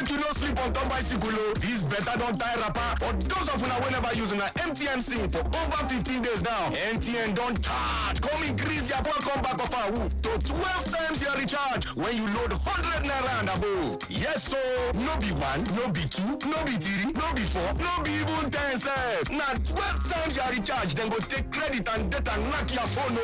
make you no sleep on top bicycle. This better don't tie rapper. For those of you who never using an MTN SIM for over 15 days now, MTN don't charge. Come increase your welcome back of our whoop to 12 times your recharge when you load 100 naira and above. Yes, so no be one, no be two, no be three, no be four, no be even 10 cents. Now 12 times your recharge, then go take credit and data knock your phone.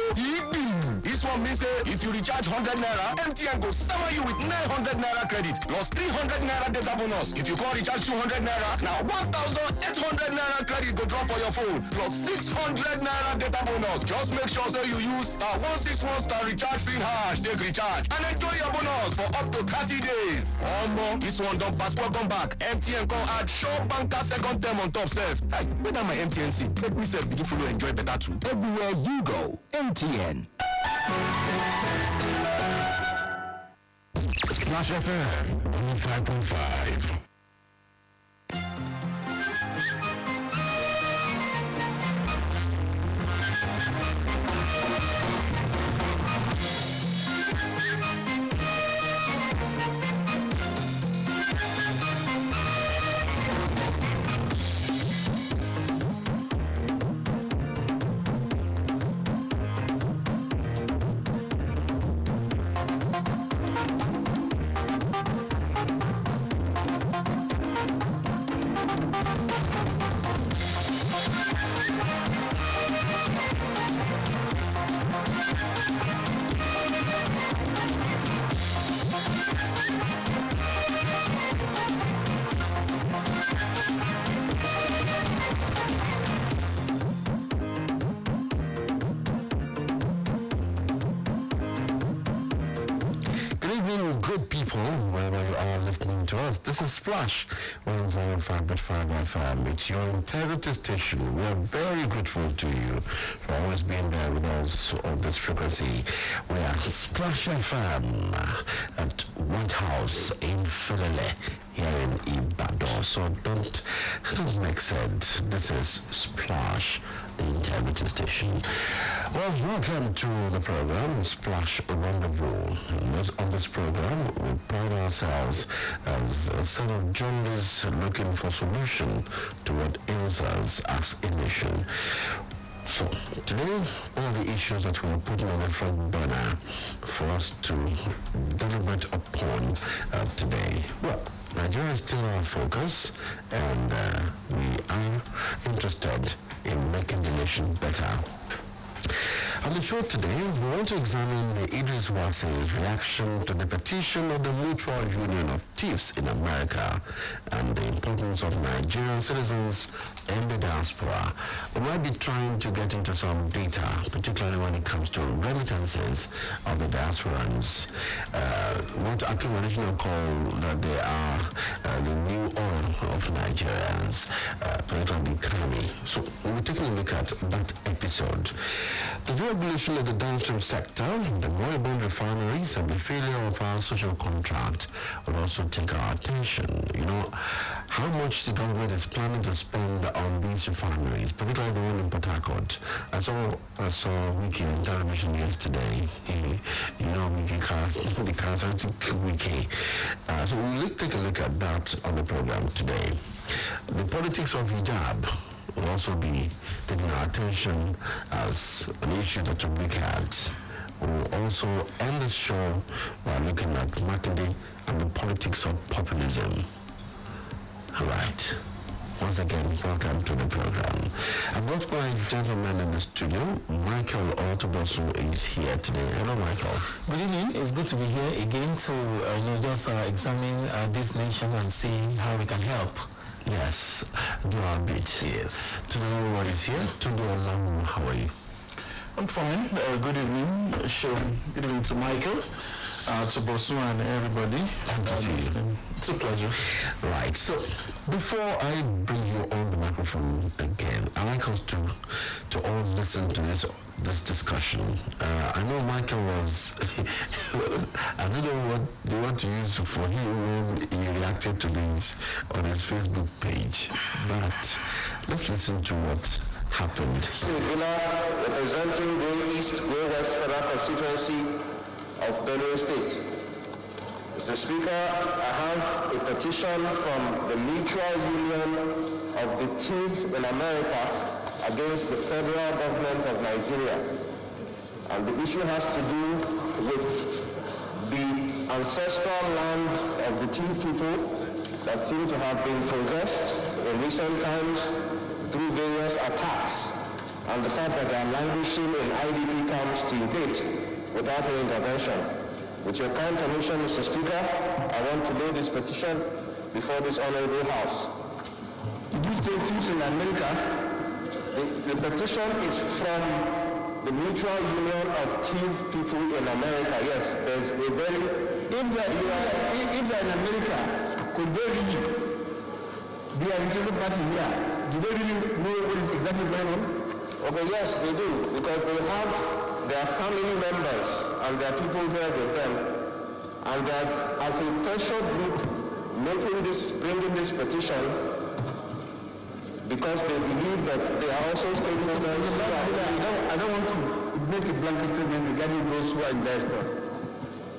This one means if you recharge 100 naira, MTN go summer you with 900 naira credit plus 300 naira data bonus. If you call recharge 200 naira, now 1,800 naira credit go drop for your phone plus 600 naira data bonus. Just make sure that you use star 161 star recharge pin hash take recharge and enjoy your bonus for up to 30 days. This one don't pass welcome back. MTN come add show banker second term on top self. Hey, whether my MTN see, let me say begin follow enjoy better too. Everywhere you go, MTN. Splash FM 105.5. This is Splash 105.5 FM. It's your integrity station. We are very grateful to you for always being there with us on this frequency. We are Splash FM at White House in Filele here in Ibadan. So don't make sense. This is Splash, the integrity station. Well, welcome to the program, Splash Rendezvous. On this program, we pride ourselves as a set of journalists looking for solution to what ails us as a nation. So, today, all the issues that we're putting on the front burner for us to deliberate upon today. Well, Nigeria is still our focus, and we are interested in making the nation better. On the show today, we want to examine the Idris Wase's reaction to the petition of the Mutual Union of Thieves in America and the importance of Nigerian citizens in the diaspora. We might be trying to get into some data, particularly when it comes to remittances of the diasporans. What Akinola originally called that they are the new oil of Nigerians, particularly the economy. So we're taking a look at that episode. The deregulation of the downstream sector, the moribund refineries, and the failure of our social contract will also take our attention. You know, how much the government is planning to spend on these refineries, particularly the one in Port Harcourt. I saw Wiki on television yesterday. You know, Wiki, the charismatic Wiki. So we'll take a look at that on the program today. The politics of hijab will also be taking our attention as an issue that we look at. We'll also end the show by looking at Makinde and the politics of populism. All right. Once again, welcome to the program. I've got my gentleman in the studio. Michael Olatunbosun is here today. Hello, Michael. Good evening. It's good to be here again to just examine this nation and see how we can help. Yes, do our bit. Yes. Tunde is here. Tunde, how are you? I'm fine. Good evening. Good evening to Michael, to Bosu and everybody. It's a pleasure. Right. So, before I bring you on the microphone again, I'd like us to all listen to this discussion. I know Michael was, I don't know what they want to use for him when he reacted to this on his Facebook page, but let's listen to what happened. Representing Grey East, Grey West Federal Constituency of Benue State. Mr. Speaker, I have a petition from the Mutual Union of the Thief in America against the federal government of Nigeria. And the issue has to do with the ancestral land of the Thief people that seem to have been possessed in recent times through various attacks, and the fact that they are languishing in IDP camps to date without any intervention. With your kind permission, Mr. Speaker, I want to lay this petition before this honorable House. Did you say thieves in America? The petition is from the Mutual Union of Thief People in America. Yes, there's a very... If they're in America, could they really be an interested party here? Do they really know what is exactly going on? Okay, yes, they do, because they have their family members and their people there with them, and that as a pressure group bringing this petition, because they believe that they are also stakeholders. I don't want to make a blanket statement regarding those who are in diaspora.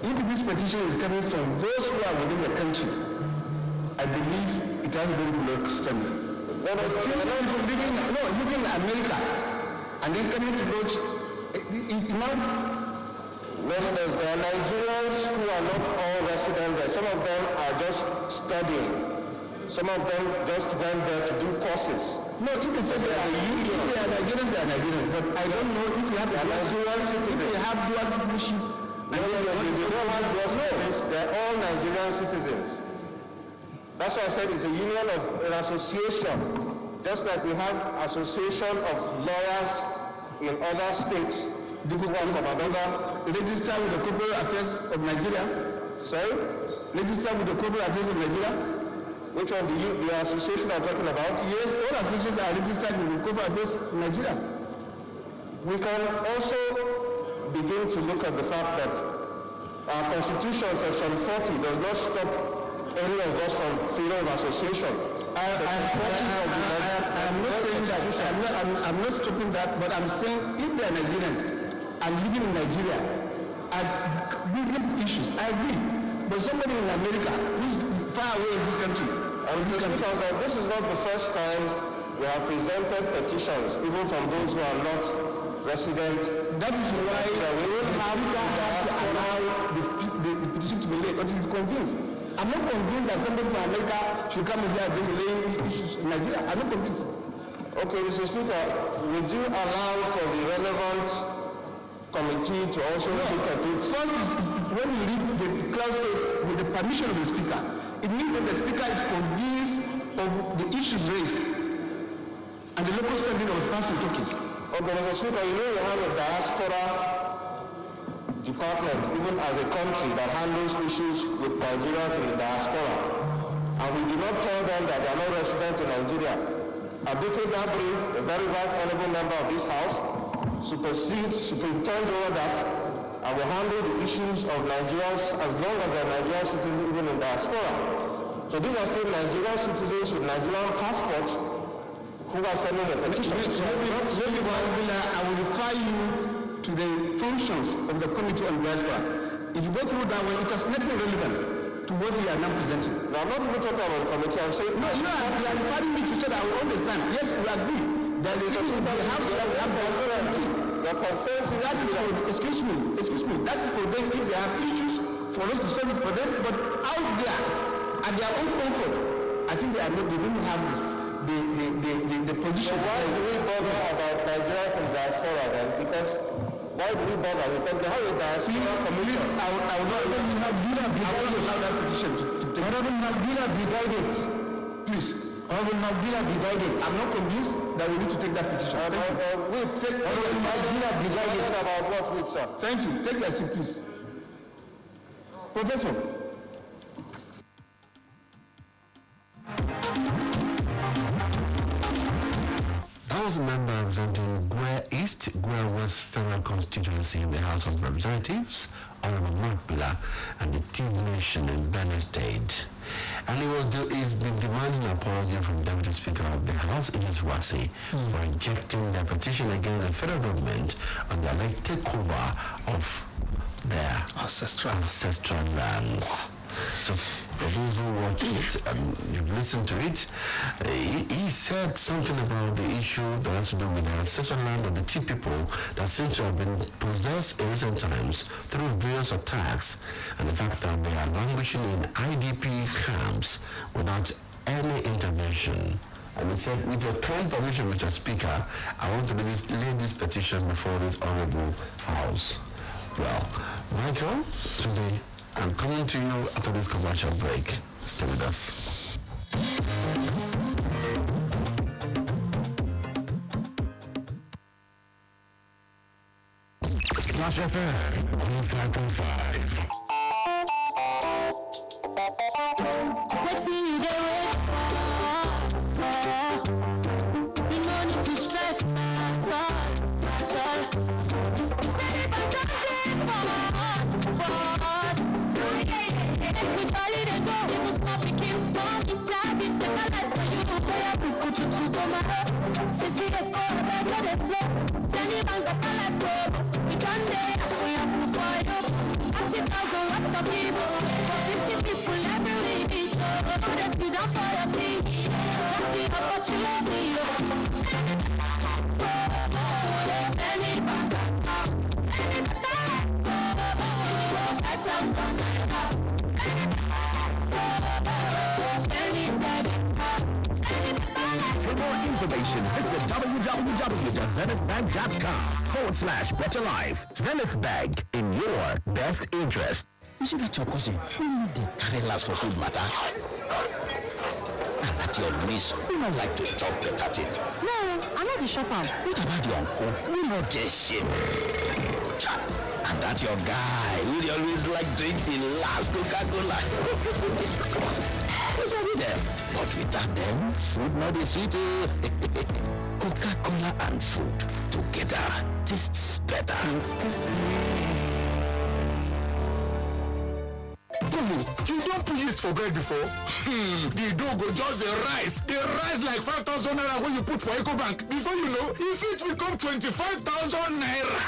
If this petition is coming from those who are within the country, I believe it has a very good standing. Living in America and then coming to lodge, there are Nigerians who are not all resident there. Some of them are just studying. Some of them just went there to do courses. No, you can say they are Nigerians, but I don't know if you have Nigerian citizenship. If you have dual citizenship. They're all Nigerian citizens. That's why I said it's a union of an association. Just like we have association of lawyers in other states. Do you want to register with the Corporate Affairs of Nigeria? Sorry? Register with the Corporate Affairs of Nigeria? Which one do you, the association I'm talking about? Yes, all associations are registered with the Corporate Affairs of Nigeria. We can also begin to look at the fact that our Constitution, Section 40, does not stop any of us from freedom of association. I'm not saying that. I'm not stopping that, but I'm saying if they are Nigerians and living in Nigeria and big issues, I agree. But somebody in America who's far away in this country, this is not the first time we have presented petitions, even from those who are not resident. That is why we will have to allow the petition to be laid until it's convinced. I'm not convinced that somebody from America should come here and delay issues in Nigeria. I'm not convinced. Okay, Mr. Speaker, would you allow for the relevant committee to also look at it? First, when you read the clause says with the permission of the Speaker, it means that the Speaker is convinced of the issues raised and the local standing of the person talking. Okay, Mr. Speaker, you know you have a diaspora department, even as a country, that handles issues with Nigerians in the diaspora. And we do not tell them that they are not residents in Nigeria. Abike Dabri, a very right honorable member of this House, superintends over that, and will handle the issues of Nigerians as long as they are Nigerian citizens even in diaspora. So these are still Nigerian citizens with Nigerian passports who are sending a petition. I will refer you to the functions of the Committee on Diaspora. If you go through that way, it has nothing relevant to what we are now presenting. Now, I'm not even talking about the committee. I'm saying... No, you are referring me to so that I will understand. Yes, we agree. That the House will have the authority. Your concerns... That is for... Excuse me. That is for them if they have issues, for us to solve it for them. But out there, at their own comfort, I think they don't have this. The position. So why do we bother about Nigerians in diaspora then? Because why do we bother? Because they have a diaspora commission. I would not allow that petition to take. Honorable Nabila be guided. Please. Honorable Nabila be guided. I'm not convinced that we need to take that petition. We take Honorable Nabila be guided about what we've said. Thank you. Take your seat, please. Professor. I was a member representing Gwe East, Gwe West Federal Constituency in the House of Representatives, Honorable Makbila, and the Team Nation in Benue State. And he's been demanding an apology from Deputy Speaker of the House, Oluwaseun, for rejecting their petition against the federal government on the alleged takeover of their ancestral lands. So for those who watch it and you've listened to it, he said something about the issue that has to do with the ancestral land of the two people that seem to have been possessed in recent times through various attacks, and the fact that they are languishing in IDP camps without any intervention. And he said, with your kind permission, Mr. Speaker, I want to lay this petition before this honorable House. Well, Michael, today I'm coming to you after this commercial break. Stay with us. Splash FM 105.5. Let's see you do it. You no need to stress at all. For more information, visit www.zenithbank.com/better life. Zenith Bank, in your best interest. You see that your cousin, who need the carry last for food matter? And that your niece, who don't like to chop better thing. No, I'm not the shopper. What about your uncle, who not get shit? And that your guy, who dey always like drink the last Coca-Cola. Who's over there? But without them, food not is sweet. Coca-Cola and food together tastes better. You don't put yeast for bread before? The dough go just the rise. They rise like 5,000 naira when you put for EcoBank. Before you know, if it become 25,000 naira.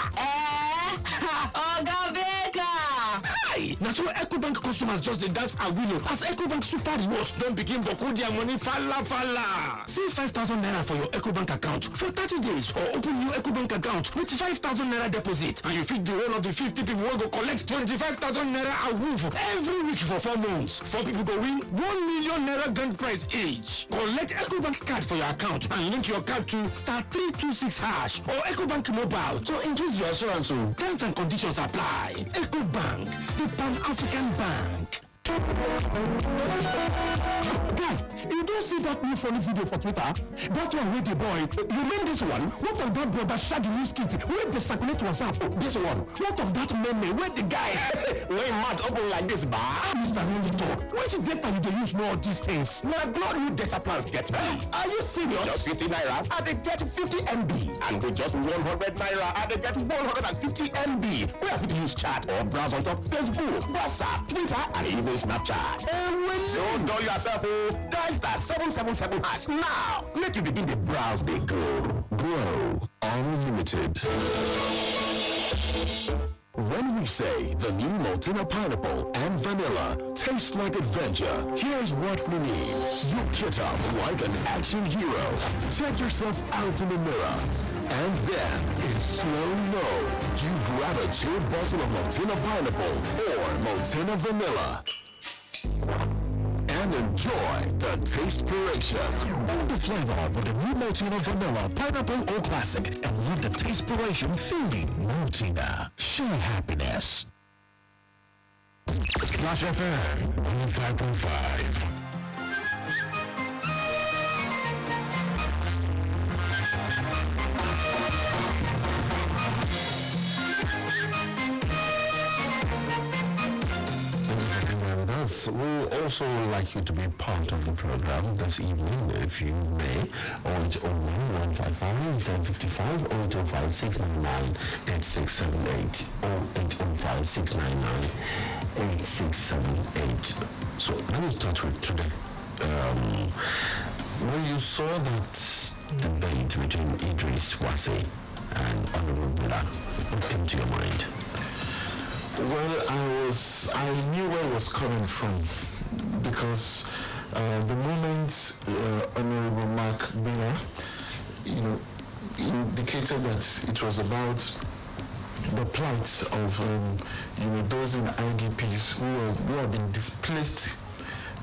Oga Baker! Hi! Now so EcoBank customers just the dance and willow. As EcoBank super rewards don't begin boku their money falla. Save 5,000 naira for your EcoBank account for 30 days or open new EcoBank account with 5,000 naira deposit. And you fit be one of the 50 people who go collect 25,000 naira awoof every week for 4 months. 4 people go win 1 million naira grand prize each. Collect EcoBank card for your account and link your card to *326# or EcoBank mobile to increase your assurance. Terms and conditions apply. EcoBank, the Pan-African Bank. Guy, you don't see that new funny video for Twitter? That one with the boy. You mean this one? What of that brother Shaggy News Kit? Where they circulate WhatsApp? This one. What of that meme? Where the guy? When mouth open like this, Mr. Monitor. Which data you dey use know all these things? Now, glory data plans get me. Are you serious? Just 50 naira and they get 50 MB. And with just 100 naira and they get 150 MB. We have to use chat or browse on top Facebook, WhatsApp, Twitter, and even Snapchat. Don't dull yourself, Dial *777# now. Let you begin the browse they go. Grow Unlimited. When we say the new Maltina pineapple and vanilla taste like adventure, here's what we mean. You get up like an action hero. Check yourself out in the mirror. And then, in slow-mo, you grab a chilled bottle of Maltina pineapple or Maltina vanilla. And enjoy the taste-piration. Own the flavor with the new Maltina Vanilla Pineapple or Classic and leave the taste-piration feeling. Maltina. Share happiness. Splash FM 105.5. We'll also like you to be part of the program this evening, if you may. 0801-155-1055, 0805-699-8678, 0805-699-8678. So let me start with today. When you saw that debate between Idris Wase and Honorable Bila, what came to your mind? Well, I knew where it was coming from because the moment Honorable Mark Bina, indicated that it was about the plight of those in IDPs who have been displaced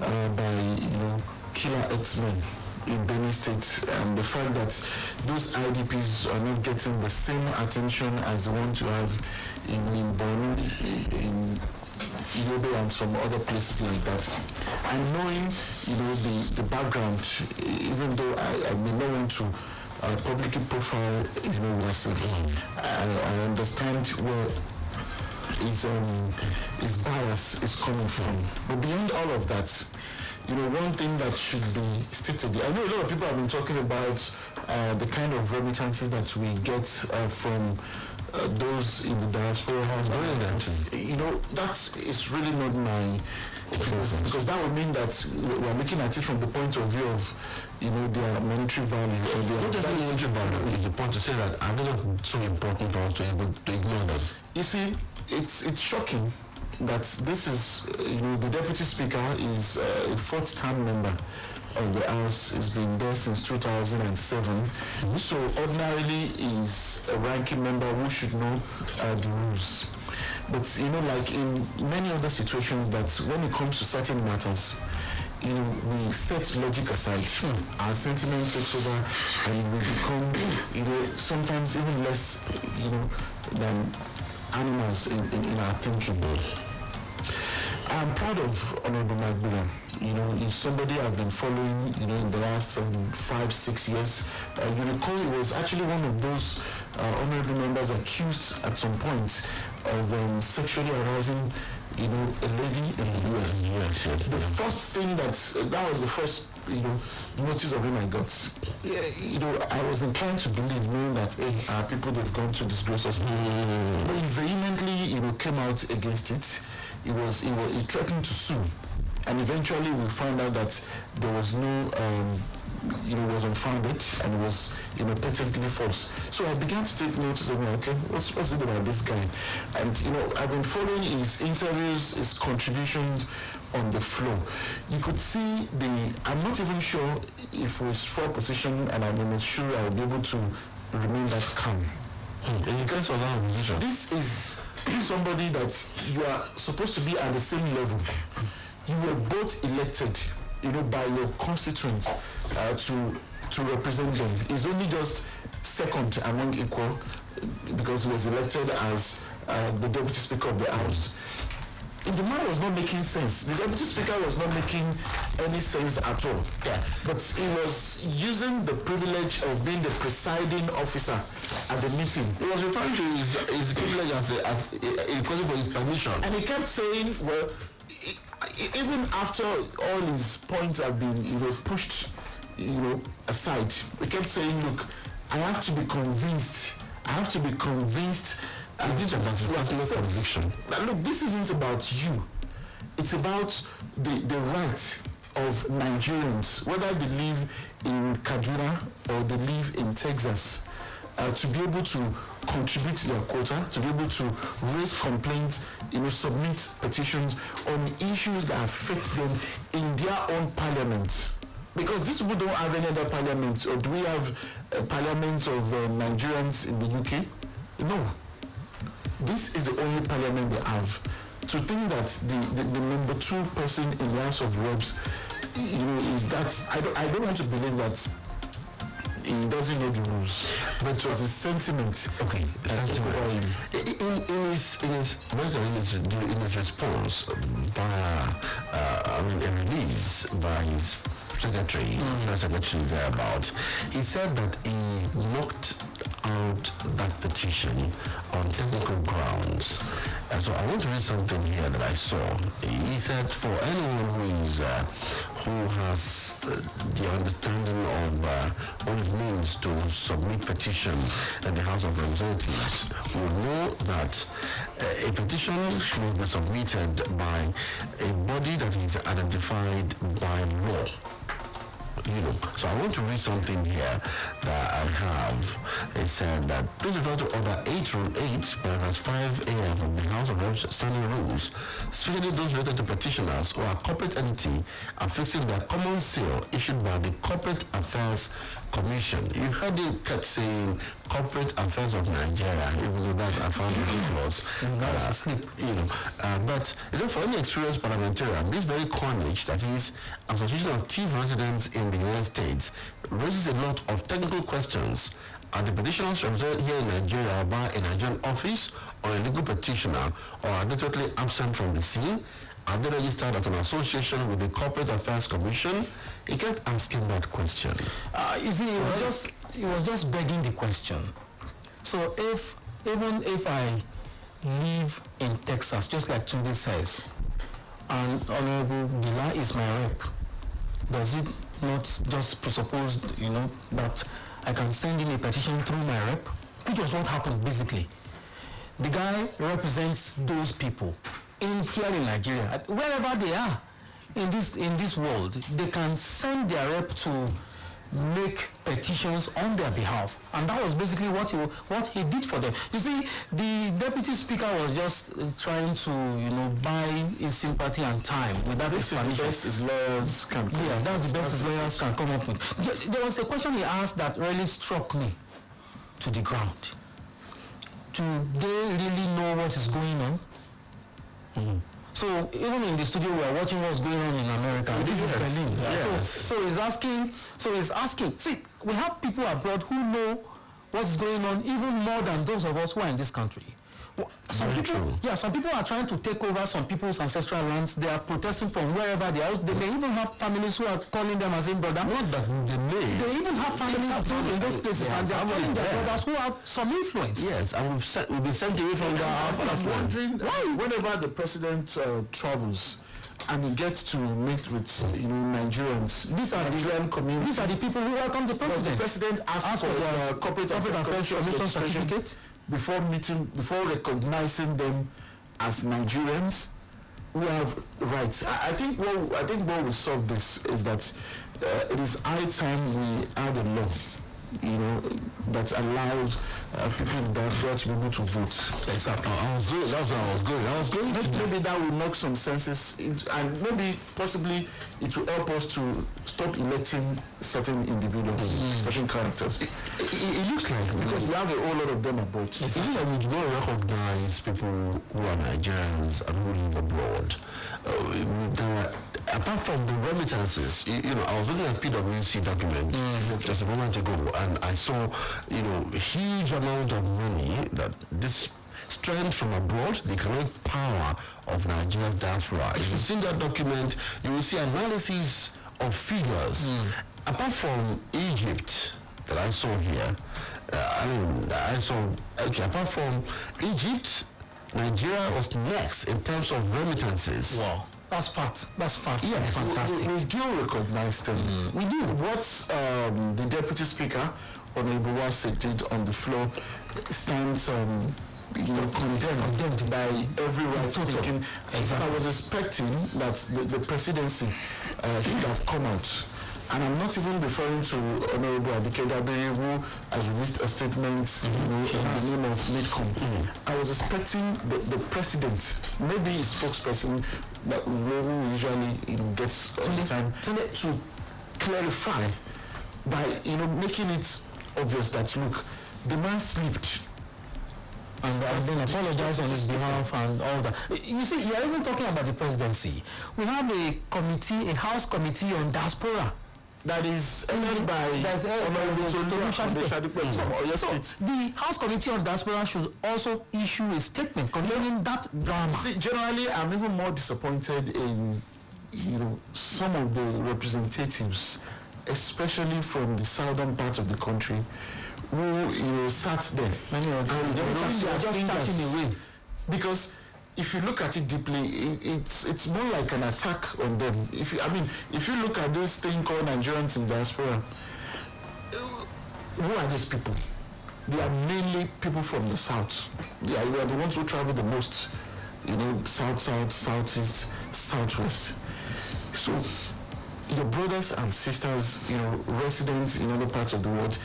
by killer X-men in Benue State, and the fact that those IDPs are not getting the same attention as the ones you have in Borno, in Yobe and some other places like that. And knowing the background, even though I may not want to publicly profile Oluwaseun, I understand where his bias is coming from. But beyond all of that, one thing that should be stated, I know a lot of people have been talking about the kind of remittances that we get from those in the diaspora. That is really not my, because that would mean that we are looking at it from the point of view of their monetary value or their monetary value. Is the point to say that are they not so important for us to ignore them? You see, it's shocking that this is, the Deputy Speaker is a fourth-term member of the House. He's been there since 2007. So ordinarily is a ranking member who should know the rules. But, like in many other situations, that when it comes to certain matters, we set logic aside. Our sentiment takes over and we become, sometimes even less, than animals in our thinking. I'm proud of Honorable Mike Bina. He's somebody I've been following, in the last 5-6 years. You recall he was actually one of those honorable members accused at some point of sexually arousing, a lady in the US. Yes. The first thing that was the first, notice of him I got. I was inclined to believe, knowing that, our people, they've gone to disgrace us. But he vehemently, came out against it. He threatened to sue, and eventually we found out that there was no, was unfounded and it was, patently false. So I began to take notice of, okay, what's it about this guy? And I've been following his interviews, his contributions on the floor. You could see I'm not even sure if we swore position, and I'm almost sure I'll be able to remain that calm. In case of that position, this is somebody that you are supposed to be at the same level. You were both elected, by your constituents to represent them. He's only just second among equal because he was elected as the Deputy Speaker of the House. The man was not making sense. The Deputy Speaker was not making any sense at all. Yeah. But he was using the privilege of being the presiding officer at the meeting. He was referring to his privilege as a request for his permission. And he kept saying, well, even after all his points have been, pushed, aside, he kept saying, look, I have to be convinced. Is it about personal conviction? Now, look, this isn't about you. It's about the right of Nigerians, whether they live in Kaduna or they live in Texas, to be able to contribute to their quota, to be able to raise complaints, submit petitions on issues that affect them in their own parliament. Because these people don't have any other parliament. Or do we have a parliament of Nigerians in the UK? No. This is the only parliament they have. To think that the number 2 person in the House of Reps, is that I don't want to believe that he doesn't know the rules, but it was his sentiment. Okay, sentiment. In his response via a release by his secretary, thereabout, he said that he knocked out that petition on technical grounds. So I want to read something here that I saw. He said, for anyone who has the understanding of what it means to submit petition in the House of Representatives will know that a petition will be submitted by a body that is identified by law. So I want to read something here that I have. It said that please refer to Order 8 Rule 8, paragraph 5A from the House of Reps Standing Rules, especially those related to petitioners or a corporate entity affixing their common seal issued by the Corporate Affairs Commission. You heard it kept saying Corporate Affairs of Nigeria, even though that I found ridiculous. That was a slip. But for any experienced parliamentarian, this very coinage, that is Association of Chief Residents in the United States, raises a lot of technical questions. Are the petitioners represented here in Nigeria by a Nigerian office or a legal petitioner, or are they totally absent from the scene? Are they registered as an association with the Corporate Affairs Commission? He kept asking that question. You see, it was just begging the question. So even if I live in Texas, just like Tunde says, and Honorable Bila is my rep, does it not just presuppose, that I can send in a petition through my rep? Which was what happened basically. The guy represents those people here in Nigeria, wherever they are in this world. They can send their rep to make petitions on their behalf, and that was basically what he did for them. You see, the deputy speaker was just trying to buy his sympathy and time with that explanation. This is the best his lawyers can come. Yeah, that's the best his lawyers can come up with. There was a question he asked that really struck me to the ground. Do they really know what is going on? So even in the studio, we are watching what's going on in America. This is Berlin. Yes. So he's asking. See, we have people abroad who know what's going on even more than those of us who are in this country. Some people are trying to take over some people's ancestral lands. They are protesting from wherever they are. They may even have families who are calling them as in brother. Not that they may. They even have families in those places, and they are calling their brothers who have some influence. Yes, and we've been sent away from I'm wondering why, whenever the president travels and he gets to meet with Nigerians, These are the people who welcome the president. The president asks for their Corporate Affairs Commission certificate before recognizing them as Nigerians who have rights. I think what will solve this is that it is high time we add a law, that allows people in the diaspora to be able to vote. Exactly. That's where I was going. Maybe that will knock some senses and maybe possibly it will help us to stop electing certain individuals, certain characters. It looks like, because we have a whole lot of them abroad. It looks like we do not recognize people who are Nigerians and who live abroad. Apart from the remittances, I was looking at PwC document just a moment ago, and I saw, huge amount of money that this strength from abroad, the economic power of Nigeria's diaspora. If you see that document, you will see analysis of figures. Apart from Egypt that I saw here, apart from Egypt, Nigeria was next in terms of remittances. Wow. That's fact. Yes. Fantastic. We do recognize them. We do. What the Deputy Speaker, Honorable Oluwaseun, did on the floor stands condemned by every right thinking. I was expecting that the presidency should have come out. And I'm not even referring to Honorable Adikedabe, who has released a statement in the name of MidCom. I was expecting the president, maybe his spokesperson, that who usually gets all the time, to clarify by making it obvious that look, the man slipped. And then apologize on his behalf and all that. You see, you are even talking about the presidency. We have a committee, a House Committee on Diaspora. That is headed by Honorable Tunde. So the House Committee on Diaspora should also issue a statement concerning that drama. See, generally, I'm even more disappointed in some of the representatives, especially from the southern part of the country, who sat there. Many of them, they are just chatting away. Because if you look at it deeply, it's more like an attack on them. If you look at this thing called Nigerians in diaspora, who are these people? They are mainly people from the south. They are the ones who travel the most. South, southeast, southwest. So your brothers and sisters, residents in other parts of the world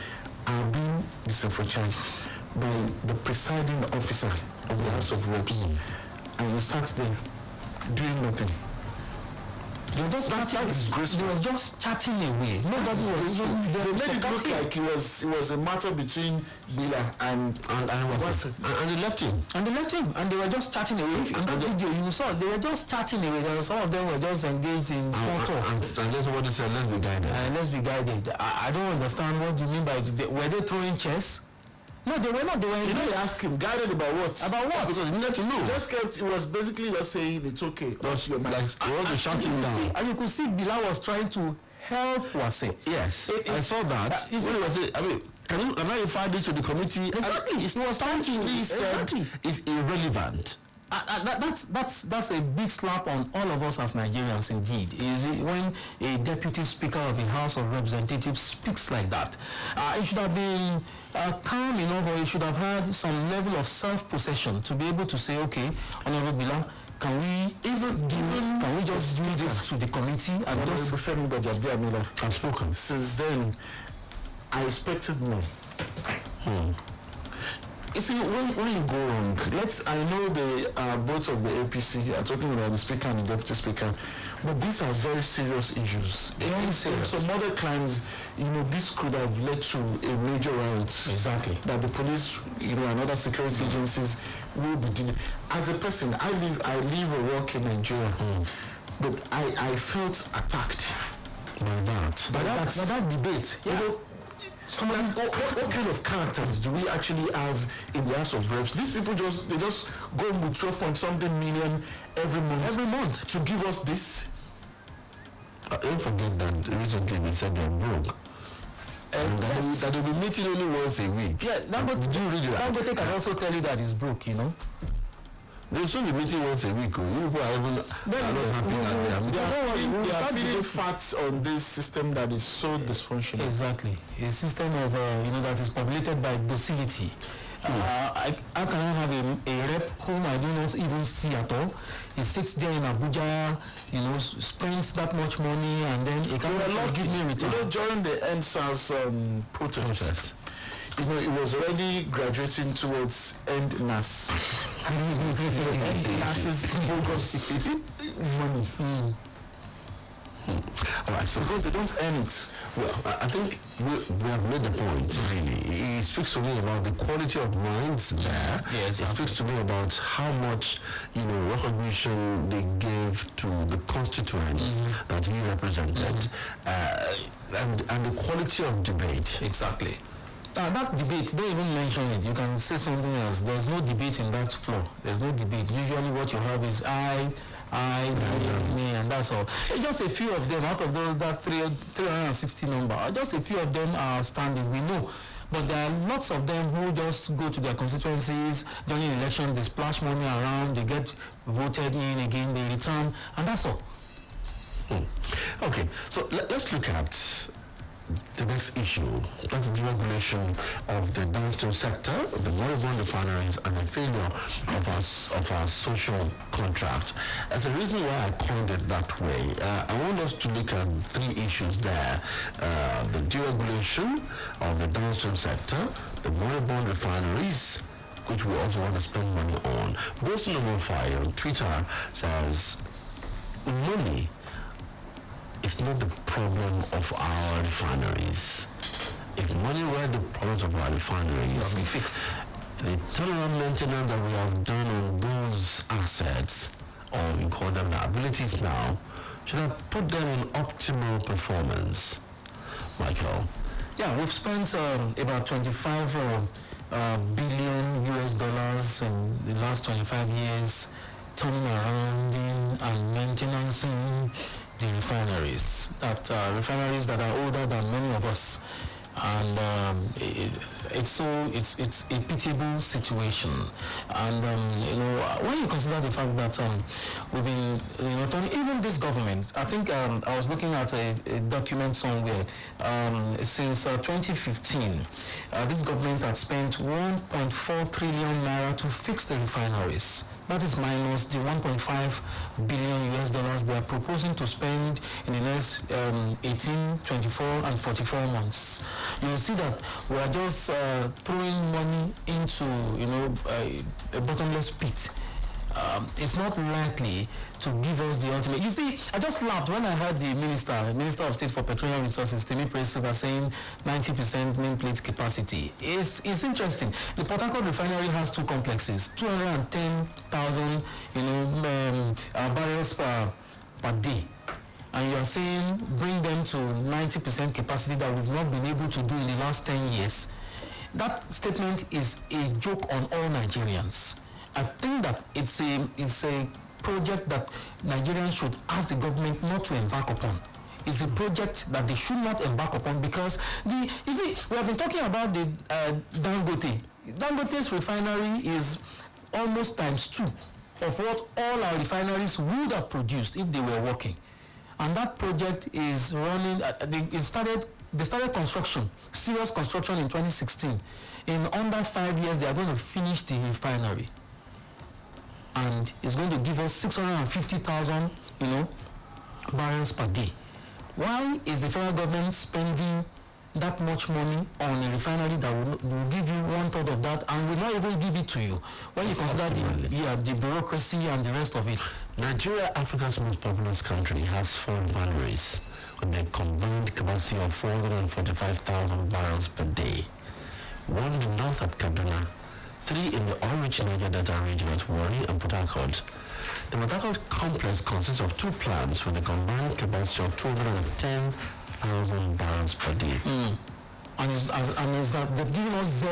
are being disenfranchised by the presiding officer of the House of Reps, and you sat there doing nothing. That's disgraceful. They were just chatting away. Nobody was even. They made it look like it was a matter between Bila and they left him. And they left him, and they were just chatting away. In that video, you saw they were just chatting away. Some of them were just engaged in small talk. And that's what they said. Let's be guided. Let's be guided. I don't understand what you mean by. Were they throwing chess? No, they were not. They were. You know, they asked him, guided about what? About what? Because he needed to know. It was basically just saying it's okay. That's your mind. Like, you want to shut him down. And you could see Bilal was trying to help Wase. Yes, I saw that. Can I refer this to the committee? Exactly. He was trying to it's irrelevant. That's a big slap on all of us as Nigerians indeed. When a deputy speaker of the House of Representatives speaks like that, it should have been calm enough, or it should have had some level of self-possession to be able to say, okay, Honorable Bila, can we just do this to the committee and just I've spoken. Since then, I expected more. You see, when you go wrong, I know both of the APC are talking about the speaker and the deputy speaker, but these are very serious issues. Very serious. Some other crimes, this could have led to a major riot. Exactly. That the police, and other security agencies will be dealing. As a person, I live or work in Nigeria, but I felt attacked by that debate. Yeah. What kind of characters do we actually have in the House of Reps? These people just go with 12-point-something million every month to give us this. Don't forget that recently they said they're broke. And that they'll be meeting only once a week. Yeah, Dangote can also tell you that he's broke, They'll still be meeting once a week. You people are even not happy that they are feeling fat on this system that is so dysfunctional. Exactly. A system of, that is populated by docility. How can I have a rep whom I do not even see at all? He sits there in Abuja, spends that much money, and then he can't give me a return. During the NSAS protest, it was already graduating towards end NAS. NAS's bogus money. All right, so because they don't earn it. Well, I think we have made the point, really. He speaks to me about the quality of minds there. Yes, he speaks to me about how much, recognition they gave to the constituents that he represented, and the quality of debate. Exactly. That debate, don't even mention it. You can say something else. There's no debate in that floor. There's no debate. Usually what you have is me, and that's all. Just a few of them out of that 360 number. Just a few of them are standing. We know. But there are lots of them who just go to their constituencies during the election. They splash money around. They get voted in again. They return, and that's all. Okay, so let's look at the next issue. That's the deregulation of the downstream sector, the moribund refineries, and the failure of our social contract. As a reason why I coined it that way, I want us to look at three issues there. The deregulation of the downstream sector, the moribund refineries, which we also want to spend money on. Both Noble Fire on Twitter says, money it's not the problem of our refineries. If money were the problem of our refineries, be fixed. The turnaround maintenance that we have done on those assets, or we call them liabilities now, should have put them in optimal performance. Michael? Yeah, we've spent about $25 billion US in the last 25 years turning around and maintaining the refineries that are older than many of us, and it's a pitiable situation. And when you consider the fact that we've been even this government, I think I was looking at a document somewhere since 2015, this government had spent 1.4 trillion naira to fix the refineries. That is minus the 1.5 billion US dollars they are proposing to spend in the next 18, 24, and 44 months. You will see that we are just throwing money into, a bottomless pit. It's not likely to give us the ultimate. You see, I just laughed when I heard the Minister of State for Petroleum Resources, Timi Silva, saying 90% nameplate capacity. It's interesting. The Port Harcourt refinery has two complexes, 210,000, barrels per day. And you are saying bring them to 90% capacity that we've not been able to do in the last 10 years. That statement is a joke on all Nigerians. I think that it's a project that Nigerians should ask the government not to embark upon. It's a project that they should not embark upon because we have been talking about the Dangote. Dangote's refinery is almost times 2 of what all our refineries would have produced if they were working. And that project is running. They started construction, serious construction in 2016. In under 5 years, they are going to finish the refinery. And it's going to give us 650,000, barrels per day. Why is the federal government spending that much money on a refinery that will give you 1/3 of that and will not even give it to you? When you consider the bureaucracy and the rest of it. Nigeria, Africa's most populous country, has 4 refineries with a combined capacity of 445,000 barrels per day. 1 in the north at Kaduna, 3 in the oil-rich Niger Delta region at Warri and Port Harcourt. The Port Harcourt complex consists of 2 plants with a combined capacity of 210,000 barrels per day. And it's that they've given us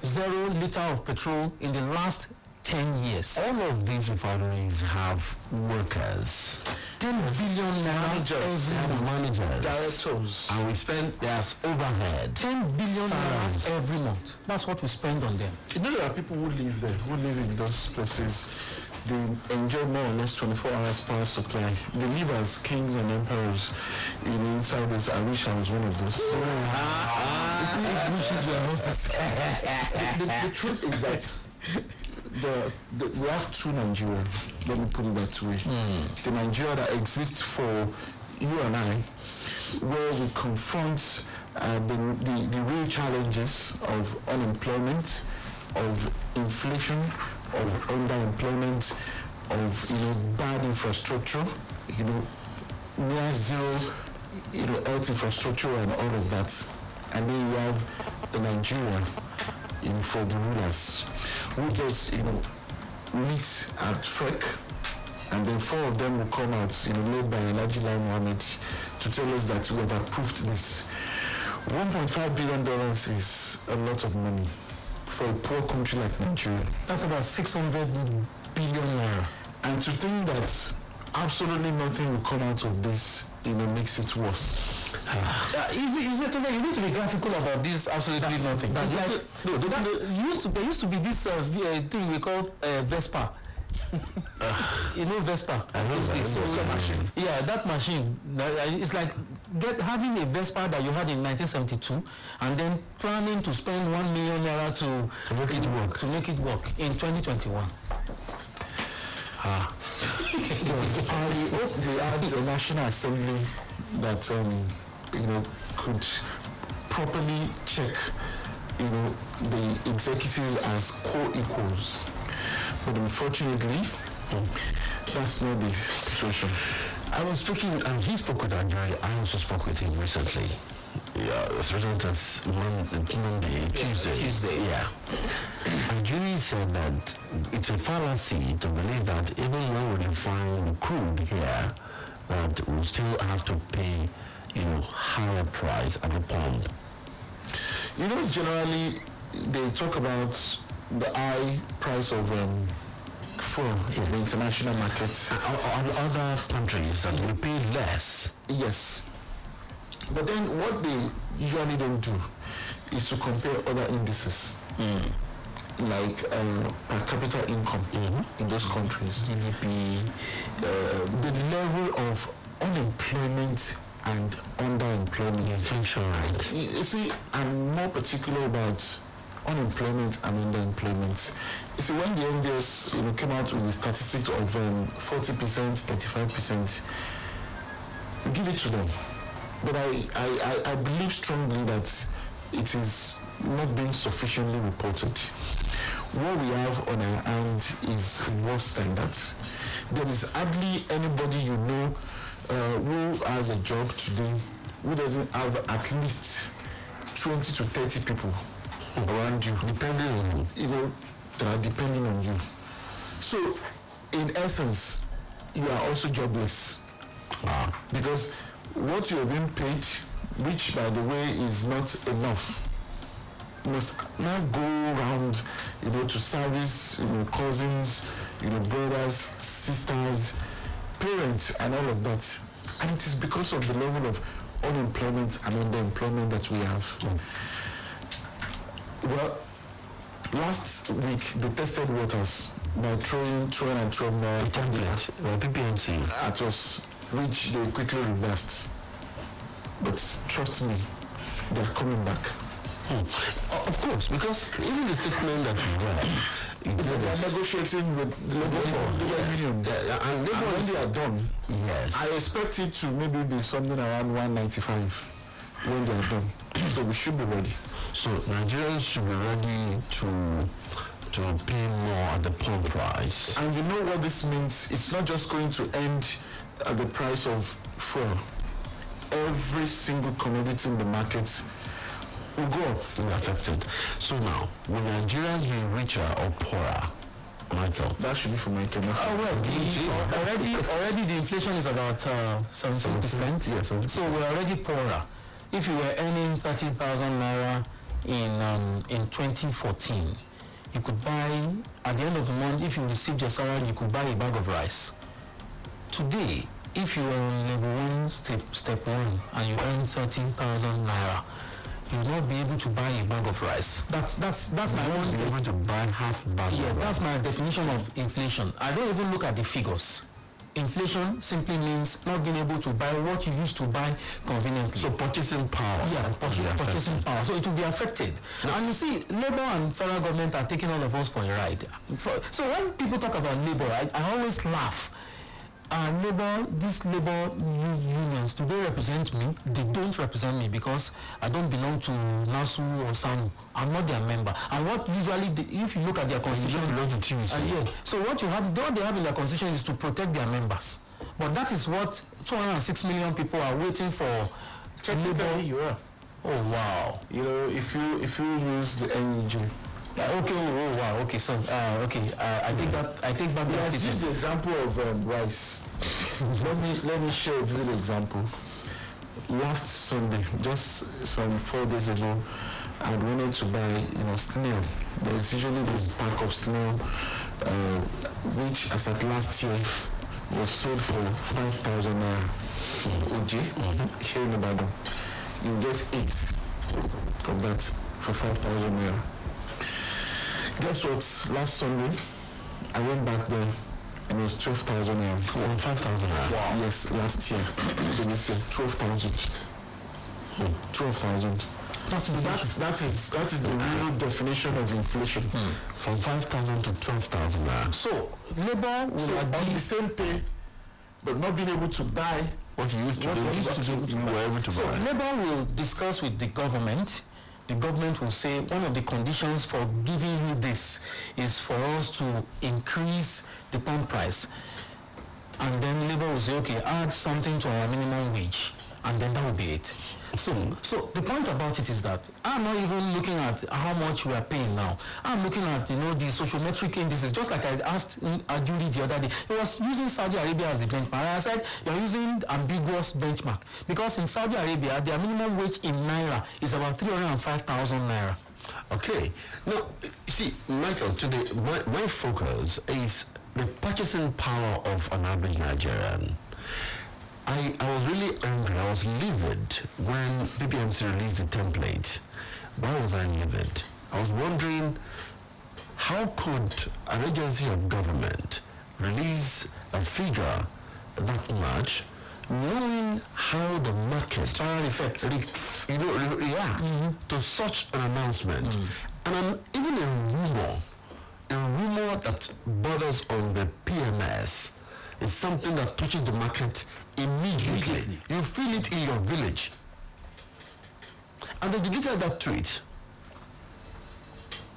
zero liter of petrol in the last 10 years. All of these refineries have workers. 10 billion managers, directors, and we spend there's overhead. 10 billion every month. That's what we spend on them. There are people who live there, who live in those places. They enjoy more or less 24 hours power supply. They live as kings and emperors inside this. I wish I was one of those. The truth is that we have 2 Nigeria. Let me put it that way. The Nigeria that exists for you and I, where we confront the real challenges of unemployment, of inflation, of underemployment, of bad infrastructure, near zero, health infrastructure and all of that. And then you have the Nigeria, for the rulers, who just meet at FREC, and then 4 of them will come out, led by Alhaji Lai Mohammed, to tell us that we have approved this. $1.5 billion is a lot of money for a poor country like Nigeria. That's about 600 billion naira. And to think that absolutely nothing will come out of this, makes it worse. You need to be graphical about this. Absolutely nothing. There used to be this thing we call Vespa. Vespa. I know that machine. Yeah, that machine. It's like having a Vespa that you had in 1972, and then planning to spend 1 million naira to make it work in 2021. I hope we had a National Assembly that could properly check the executives as co-equals. But unfortunately, that's not the situation. I was speaking, and he spoke with Andrea. I also spoke with him recently. Yeah, as result as Tuesday. Yeah. And Julie said that it's a fallacy to believe that even when we refine crude here, that we'll still have to pay, higher price at the pump. Generally, they talk about the high price of fuel in the international markets. On other countries that will pay less. Yes. But then what they usually don't do is to compare other indices, like per capita income in those countries. GDP, the level of unemployment and underemployment. Inflation rate. You see, I'm more particular about unemployment and underemployment. You see, when the NDS came out with the statistics of 40%, 35%, give it to them. But I believe strongly that it is not being sufficiently reported. What we have on our hand is worse than that. There is hardly anybody you know who has a job today who doesn't have at least 20 to 30 people around you, depending on that are depending on you. So, in essence, you are also jobless. Because what you are being paid, which by the way is not enough, you must now go around, to service, cousins, brothers, sisters, parents, and all of that. And it is because of the level of unemployment and underemployment that we have. Well, last week they tested waters by throwing 212 PPMC at us, which they quickly reversed. But trust me, they are coming back. Of course, because even the statement that we read, they are negotiating with the labor union. And when they are done, I expect it to maybe be something around 195 when they are done. So we should be ready. So Nigerians should be ready to pay more at the pump price. And you know what this means? It's not just going to end at the price of fuel. Every single commodity in the markets will go up. Will be affected. So now, will Nigerians be richer or poorer? Michael? That should be for Michael. Already the inflation is about 17%. Yes, so we're already poorer. If you were earning 30,000 naira in 2014, you could buy, at the end of the month, if you received your salary, you could buy a bag of rice. Today, if you were on level 1, step 1, and you earn 30,000 naira, you will not be able to buy a bag of rice. That's my own. Be able to buy half a bag. Yeah, that's my definition of inflation. I don't even look at the figures. Inflation simply means not being able to buy what you used to buy conveniently. So purchasing power. Yeah, purchasing power. So it will be affected. And you see, Labour and federal government are taking all of us for a ride. So when people talk about Labour, I always laugh. These labor unions, do they represent me? They don't represent me because I don't belong to NASU or SANU. I'm not their member. And what usually, if you look at their constitution, so what they have in their constitution is to protect their members. But that is what 206 million people are waiting for. Technically, you are. Oh wow! If you use the NUJ. Okay. Oh wow. Okay. So I take back that. Let's use the example of rice. let me share a little example. Last Sunday, just some 4 days ago, I wanted to buy snail. There's usually this pack of snail, which as at last year was sold for 5,000 naira. OJ, here in Ibadan, you get 8 of that for 5,000 naira. Guess what? Last Sunday, I went back there and it was 12,000 naira. 5,000 naira? Wow. Yes, last year. So this year, 12,000. 12,000. That is the real definition of inflation. From 5,000 to 12,000 naira. So, Labour will on the same pay, but not being able to buy what you used to do. You were able to buy. So, Labour will discuss with the government. The government will say one of the conditions for giving you this is for us to increase the pump price. And then Labour will say, okay, add something to our minimum wage. And then that will be it. So the point about it is that I'm not even looking at how much we are paying now. I'm looking at, the sociometric indices, just like I asked Ajuri the other day. He was using Saudi Arabia as the benchmark. And I said, you're using ambiguous benchmark. Because in Saudi Arabia, their minimum wage in Naira is about 305,000 Naira. Okay. Now, see, Michael, today, my focus is the purchasing power of an average Nigerian. I was really angry. I was livid when BBMC released the template. Why was I livid? I was wondering, how could an agency of government release a figure that much, knowing how the market react to such an announcement? And even a rumor that borders on the PMS is something that touches the market immediately. You feel it in your village. And they deleted that tweet.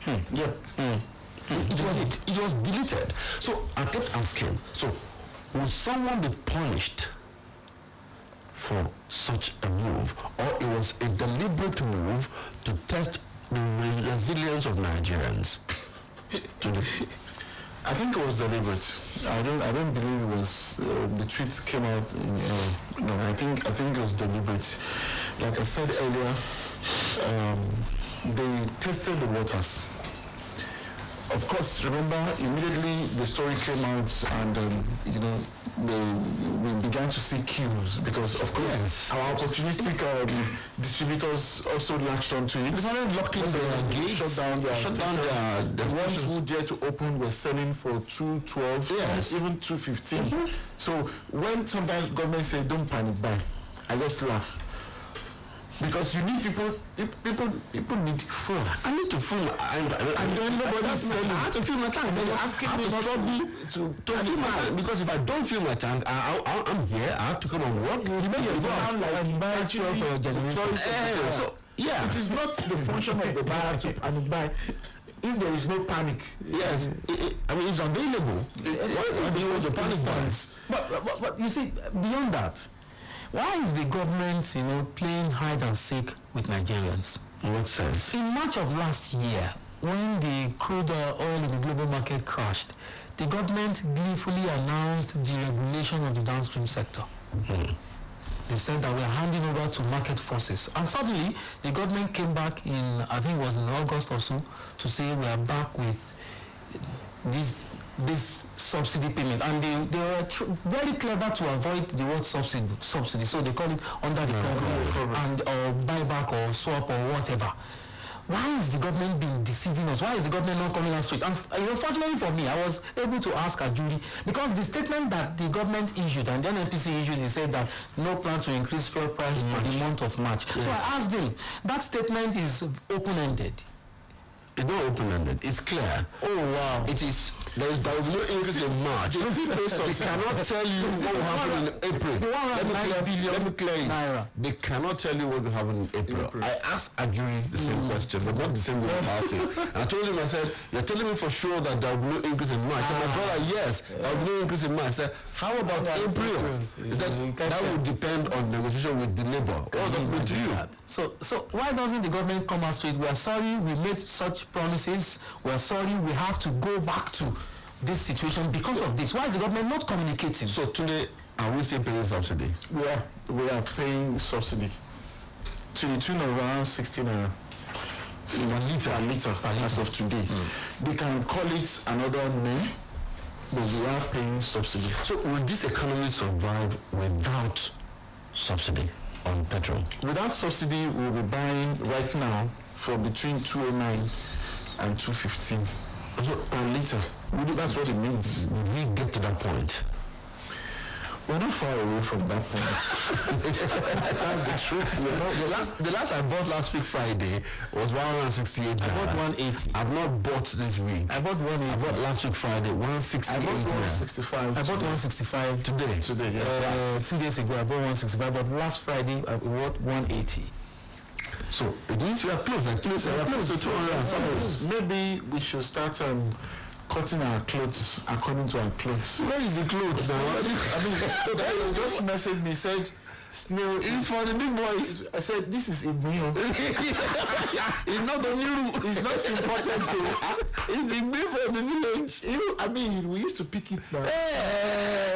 It was deleted. So I kept asking, so will someone be punished for such a move? Or it was a deliberate move to test the resilience of Nigerians? I think it was deliberate. I don't believe it was the tweet came out. No, I think it was deliberate. Like I said earlier, they tested the waters. Of course, remember immediately the story came out, and we began to see queues because, of course, our opportunistic distributors also latched onto it. They started locking their gates, shut down the ones who dared to open were selling for $2.12, even $2.15. So when sometimes government say don't panic buy, I just laugh. Because you need people need food. I need to fill and then nobody's selling. I have to fill my tank. They're asking me to struggle to fill my tank. Because if I don't fill my tank, I'm here, I have to come and work. You know, you sound like it's actually a choice. So, yeah. It is not the function of the buyer to panic buy. If there is no panic, yes, I mean, it's available. What do you want the panic buys? But you see, beyond that, why is the government, playing hide and seek with Nigerians? In what sense? In March of last year, when the crude oil in the global market crashed, the government gleefully announced deregulation of the downstream sector. They said that we are handing over to market forces. And suddenly, the government came back in, I think it was in August or so, to say we are back with this subsidy payment, and they were very clever to avoid the word subsidy, so they call it under the cover and or buyback or swap or whatever. Why is the government being deceiving us? Why is the government not coming out straight? And fortunately for me, I was able to ask a jury, because the statement that the government issued and the NNPC issued, they said that no plan to increase fuel price for the month of March. Yes. So I asked them, that statement is open-ended. It's not open-ended. It's clear. Oh wow! It is. There will be no increase in March. They cannot tell you what will happen in April. Let me clear it. They cannot tell you what will happen in April. I asked a jury the same question, but not the same way about it. And I told him, I said, "You're telling me for sure that there will be no increase in March." And my brother, yes, there will be no increase in March. I said, "How about April?" He said, "That would depend on negotiation with the labor." What happened to you? So why doesn't the government come out straight? We are sorry we made such promises. We are sorry we have to go back to this situation because of this. Why is the government not communicating? So today, are we still paying subsidy? We are paying subsidy to the tune of around 16 naira a liter as of today. They can call it another name, but we are paying subsidy. So will this economy survive without subsidy on petrol? Without subsidy, we'll be buying right now for between 209 and 215 per liter. That's what it means. Will we get to that point? We're not far away from that point. That's the truth. The last I bought last week Friday was 168. I bought 180. I've not bought this week. I bought 180. I bought last week Friday 168. I bought 165. I bought 165 today. Yeah. 2 days ago I bought 165, but last Friday I bought 180. So it means we are close. Like close to 200 and something. Maybe we should start cutting our clothes according to our clothes. Where is the clothes now? I mean, they just messaged me, said, "Snail is for the big boys." I said, "This is a meal." It's not the new. It's not important to. It's the meal for the village. I mean, we used to pick it now.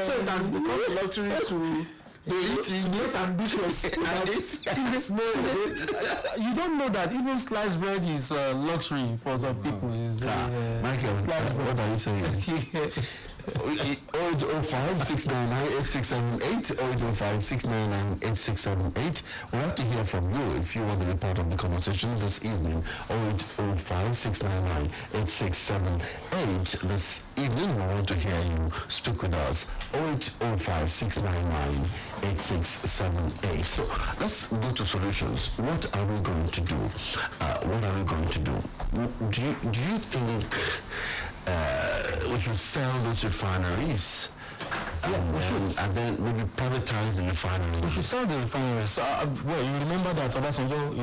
So it has become a luxury to. It is not ambitious. You don't know that even sliced bread is luxury for some people. Michael, what are you saying? 0805-699-8678, 0805-699-8678. We'd like to hear from you if you want to be part of the conversation this evening. 0805-699-8678. This evening, we want to hear you speak with us. 0805-699-8678. So let's go to solutions. What are we going to do? Do you think we should sell those refineries? And then maybe privatize the refineries. We should sell the refineries. Well, you remember that Obasanjo,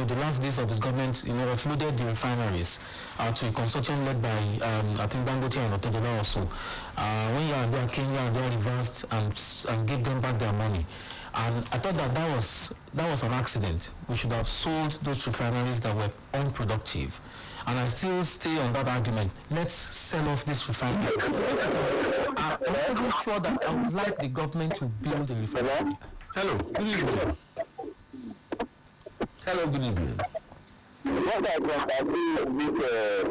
the last days of his government, offloaded the refineries to a consortium led by, I think, Dangote and Otedola also. When Yar'Adua came, Yar'Adua reversed and gave them back their money. And I thought that was an accident. We should have sold those refineries that were unproductive. And I still stay on that argument. Let's sell off this refinery. I'm not even sure that I would like the government to build a refinery. Hello, good evening. Hello, good evening. What I agree with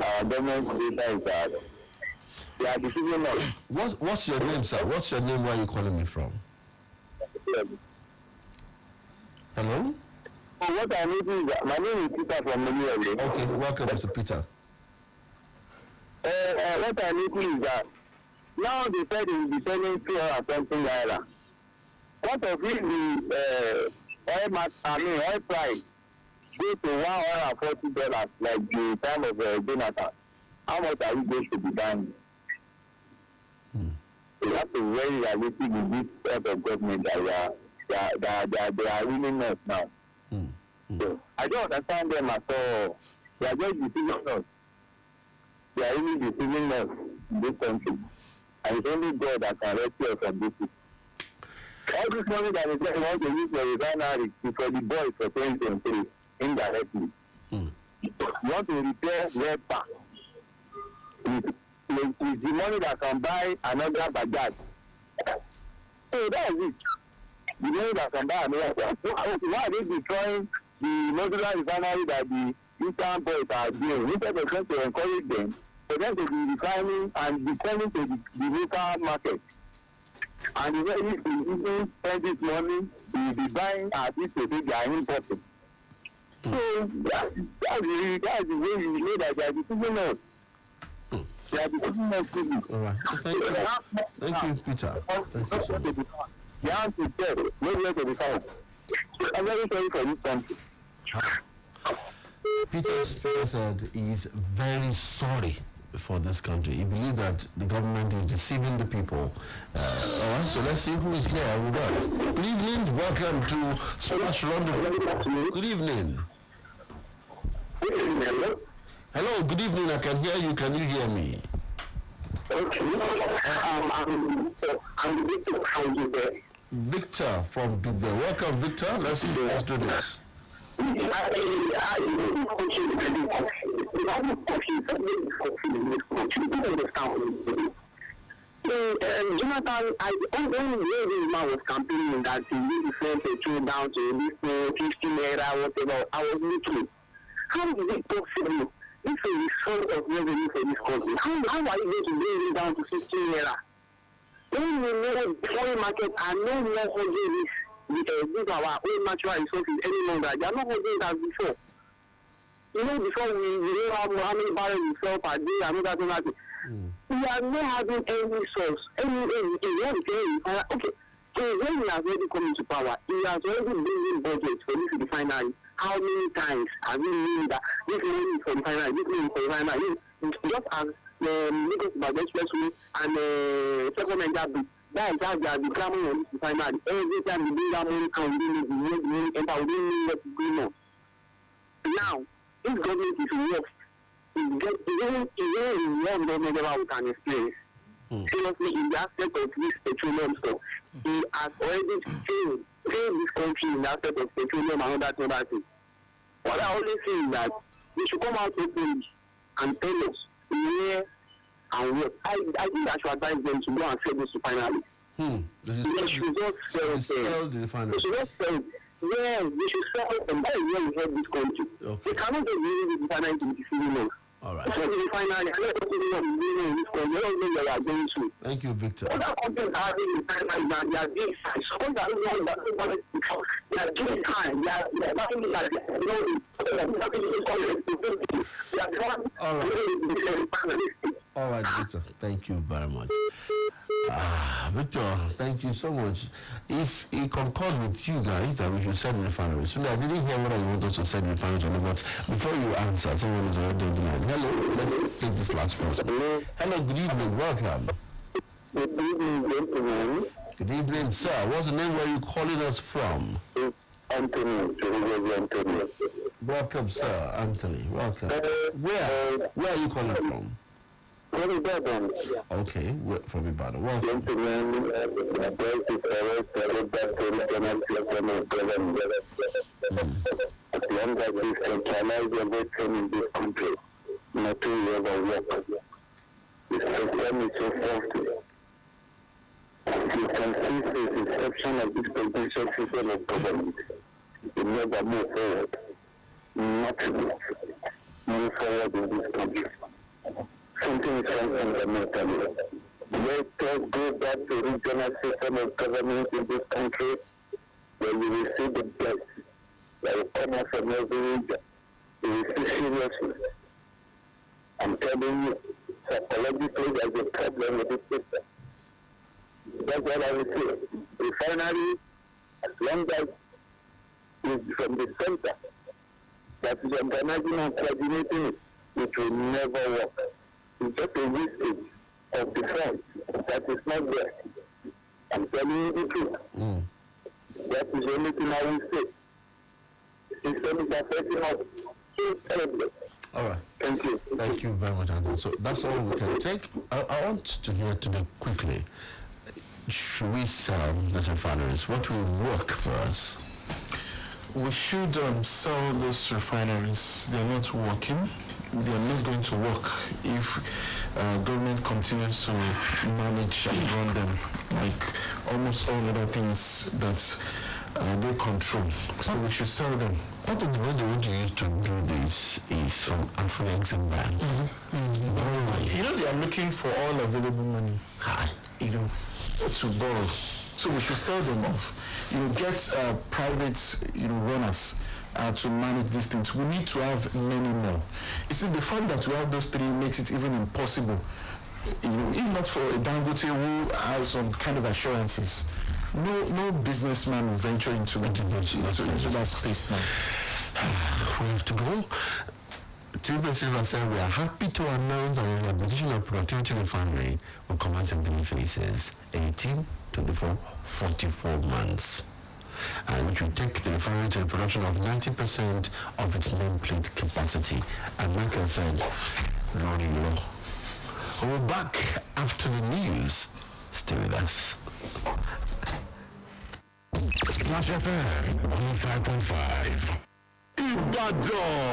our government data is that they are decision us. What's your name, sir? What's your name? Where are you calling me from? Hello? What I need is that my name is Peter from Miniere. Okay, welcome, Mr. Peter. What I need is that now they said it will be selling 200 naira. What of if the oil price go to $140 like the time of Jonathan? How much are we going to be buying? We have to very realistic with this type of government that they are winning us now. So I don't understand them at all. They are just deceiving us. They are really deceiving us in this country. And it's only God that can rescue us from this. All this money that is going to use for refinery is for the boys for 2023 indirectly. You want to repair red pack with the money that can buy another Bajaj. So that is it. The money that can buy another Bajaj. Why are they destroying the modular refinery that the Eastern boys are doing? Instead of trying to encourage them, for them to be refining and be selling to the local market. And the way if they even spend this money, they will be buying at least to say they are importing. So that's the way you know that they are deceiving us. They are deceiving us too. All right. Thank you, Peter. Thank you so much. The answer is there. Nowhere to be found. I'm very sorry for this country. Peter said he's very sorry for this country. He believes that the government is deceiving the people. All right, so let's see who is here with us. Good evening. Welcome to Splash London. Good evening. Hello, good evening. I can hear you. Can you hear me? Victor from Dubai. Welcome, Victor. Let's do this. Jonathan, when the man was campaigning that he need to send petrol down to this 50 naira, whatever, I was looking. How is it possible? This is the source of revenue for this country. How are you going to bring it down to 50 naira? When we know the foreign market are no more holding this our own natural resources any longer. They are not holding it as before. Before we know how many barrels we sell per day and that and that. We are not having any source, anything. Okay, so when he has already come into power, he has already building budget for this refinery. How many times have we seen that this money for refinery, this money for refinery? Just as Lagos Ibadan Expressway and Second Niger Bridge, that is how they are becoming on this refinery. Every time we bring that money and we need the money enter, we don't know what is going on. Now, this government is worse. Even one government ever can experience. Seriously, in the aspect of this petroleum stuff, he has already failed this country in the aspect of petroleum and other things. What I always say is that we should come out openly and tell us where and what. I think I should advise them to go and sell this refinery. They should just sell the refinery. They should just sell it. Yeah, they should sell it, and that is where we help this country. Okay. They cannot just use the refinery to be deceiving us. All right. Finally, Thank you, Victor. Other companies are having the timeline that they are doing fine. So all that they are doing time. They are nothing like they are all right, Victor. Thank you very much. Victor, thank you so much. He concord with you guys that we should send refineries. So I didn't hear whether you want us to send refineries or not, but before you answer, someone is already on the line. Hello, let's take this last person. Hello, good evening, welcome. Good evening, gentlemen. Good evening, sir. What's the name where you calling us from? Anthony. Welcome, sir. Anthony, welcome. Where are you calling from? From Ibadan. Okay, from Ibadan. Welcome. Gentlemen, as long as we centralize everything in this country, nothing will ever work. The system is so faulty. You can see the inception of this presidential system of government. It never move forward. Nothing move forward in this country. Something is wrong fundamentally. Let us go back to regional system of government in this country where you will see the best that will come out from every region. You will see seriousness. I'm telling you, psychologically there's a problem with this system. That's what I would say. Refinery, as long as it's from the center that is organizing and coordinating it, it will never work. It's just a wastage of the funds that is not there. I'm telling you the truth. That is the only thing I will say. The system is affecting us so terribly. All right. Thank you. Thank you very much, Anthony. So that's all we can take. I want to hear today quickly. Should we sell the refineries? What will work for us? We should sell those refineries. They're not working. They're not going to work if government continues to manage and run them like almost all other things that they control. So we should sell them. Part of the money they want to use to do this is from Afro-Exim Bank. You know, they are looking for all available money, you know, to borrow. So we should sell them off. You know, get private, you know, runners to manage these things. We need to have many more. You see, the fact that we have those three makes it even impossible. You know, if not for a Dangote who has some kind of assurances, no businessman will venture into that space now. We have to go. Tunde said we are happy to announce that the rehabilitation of productivity refinery will commence in 3 phases: 18, 24, 44 months. And which will take the refinery to a production of 90% of its nameplate capacity. And like I said, rolling low. We'll be back after the news. Stay with us. Splash FM 105.5. Ibadan.